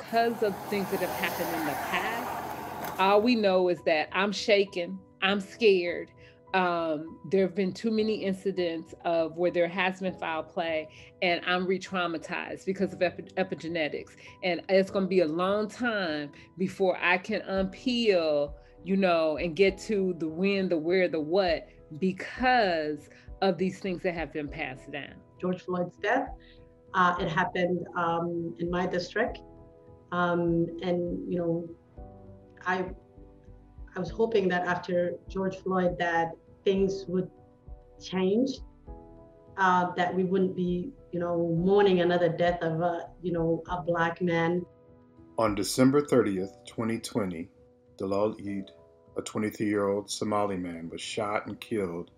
because of things that have happened in the past, all we know is that I'm shaken, I'm scared. There have been too many incidents of where there has been foul play, and I'm re-traumatized because of epigenetics. And it's going to be a long time before I can unpeel, and get to the when, the where, the what, because of these things that have been passed down. George Floyd's death, it happened in my district. I was hoping that after George Floyd that things would change, that we wouldn't be, mourning another death of a Black man. On December 30th, 2020, Dolal Idd, a 23-year-old Somali man, was shot and killed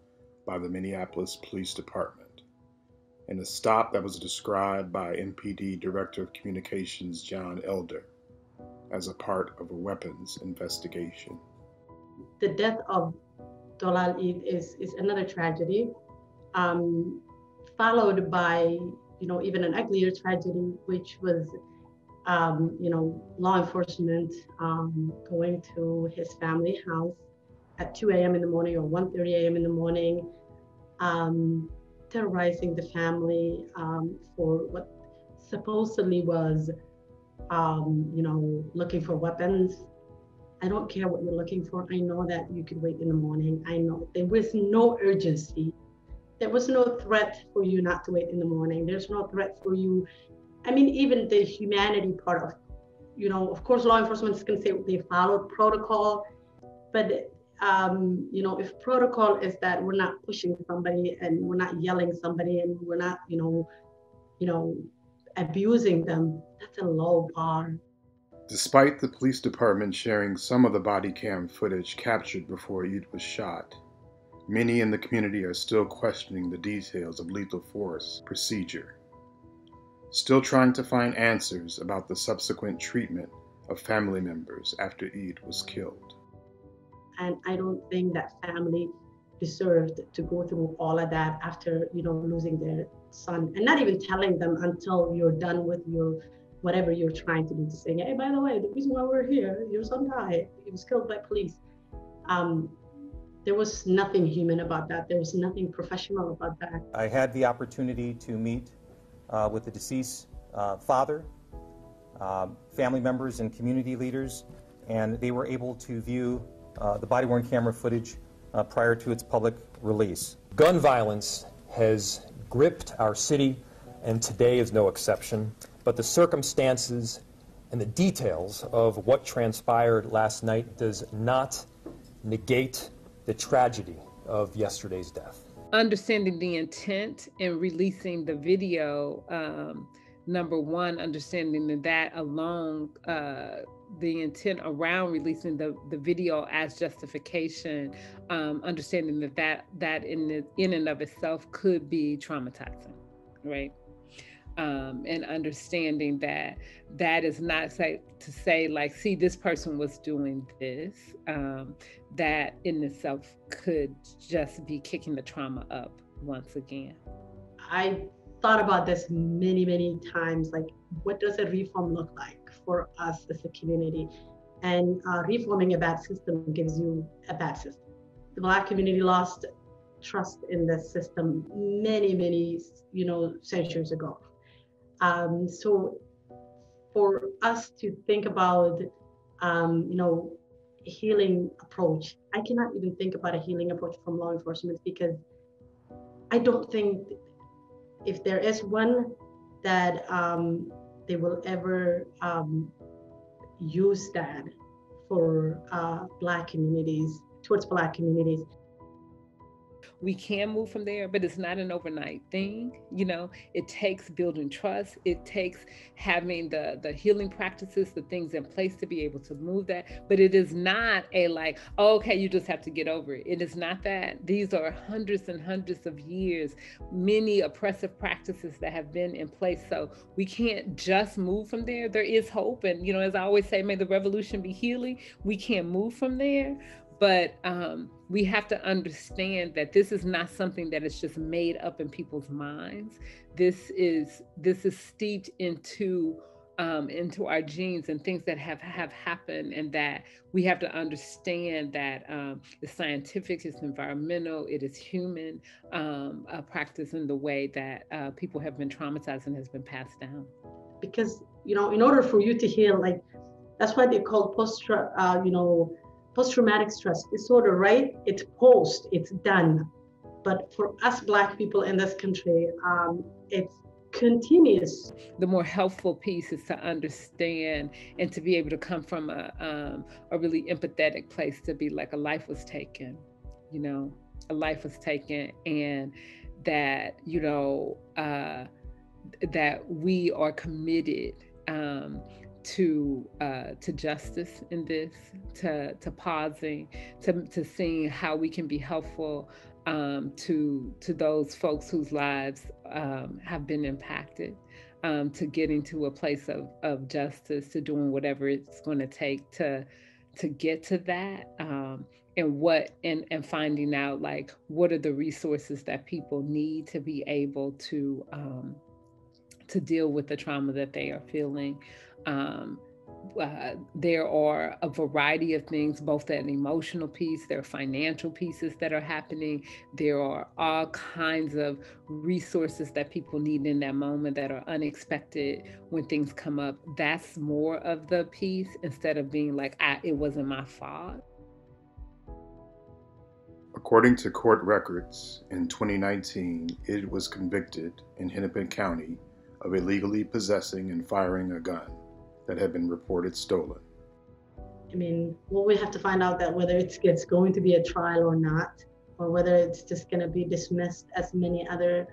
by the Minneapolis Police Department in a stop that was described by MPD Director of Communications John Elder as a part of a weapons investigation. The death of Dolal Idd is another tragedy, followed by, even an uglier tragedy, which was, law enforcement going to his family house at 2 a.m. in the morning or 1:30 a.m. in the morning, terrorizing the family for what supposedly was, looking for weapons. I don't care what you're looking for. I know that you could wait in the morning. I know there was no urgency. There was no threat for you not to wait in the morning. There's no threat for you. I mean, even the humanity part of, of course, law enforcement is going to say they followed protocol, but, if protocol is that we're not pushing somebody and we're not yelling somebody and we're not, abusing them, that's a low bar. Despite the police department sharing some of the body cam footage captured before Idd was shot, many in the community are still questioning the details of lethal force procedure, still trying to find answers about the subsequent treatment of family members after Idd was killed. And I don't think that family deserved to go through all of that after, losing their son, and not even telling them until you're done with your whatever you're trying to do, to say, hey, by the way, the reason why we're here, your son died, he was killed by police. There was nothing human about that. There was nothing professional about that. I had the opportunity to meet with the deceased father, family members and community leaders, and they were able to view the body-worn camera footage prior to its public release. Gun violence has gripped our city, and today is no exception. But the circumstances and the details of what transpired last night does not negate the tragedy of yesterday's death. Understanding the intent in releasing the video, number one, understanding that alone, the intent around releasing the video as justification, understanding that in and of itself could be traumatizing, right? And understanding that is not to say like, see, this person was doing this, that in itself could just be kicking the trauma up once again. I thought about this many, many times, like, what does a reform look like for us as a community? And reforming a bad system gives you a bad system. The Black community lost trust in the system many, many, centuries ago. So for us to think about, healing approach, I cannot even think about a healing approach from law enforcement, because I don't think if there is one that they will ever use that for Black communities, towards Black communities. We can move from there, but it's not an overnight thing. It takes building trust. It takes having the healing practices, the things in place to be able to move that. But it is not a like, oh, okay, you just have to get over it. It is not that. These are hundreds and hundreds of years, many oppressive practices that have been in place. So we can't just move from there. There is hope. And, as I always say, may the revolution be healing. We can't move from there. But we have to understand that this is not something that is just made up in people's minds. This is steeped into into our genes and things that have happened, and that we have to understand that it's scientific, it's environmental, it is human practice in the way that people have been traumatized and has been passed down. Because, in order for you to heal, like, that's why they call post-traumatic stress disorder, right? It's it's done. But for us Black people in this country, it's continuous. The more helpful piece is to understand and to be able to come from a really empathetic place, to be like, a life was taken, a life was taken, and that, that we are committed to justice in this, to pausing, to seeing how we can be helpful to those folks whose lives have been impacted, to getting to a place of justice, to doing whatever it's going to take to get to that, and finding out, like, what are the resources that people need to be able to deal with the trauma that they are feeling. There are a variety of things, both an emotional piece, there are financial pieces that are happening. There are all kinds of resources that people need in that moment that are unexpected when things come up. That's more of the piece, instead of being like, it wasn't my fault. According to court records, in 2019, Idd was convicted in Hennepin County of illegally possessing and firing a gun that had been reported stolen. I mean, well, we have to find out that whether it's going to be a trial or not, or whether it's just going to be dismissed as many other,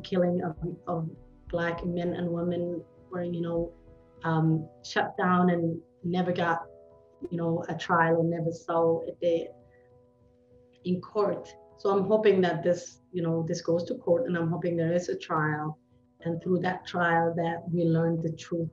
killing of Black men and women were, shut down and never got, a trial, or never saw a day in court. So I'm hoping that this goes to court, and I'm hoping there is a trial, and through that trial that we learn the truth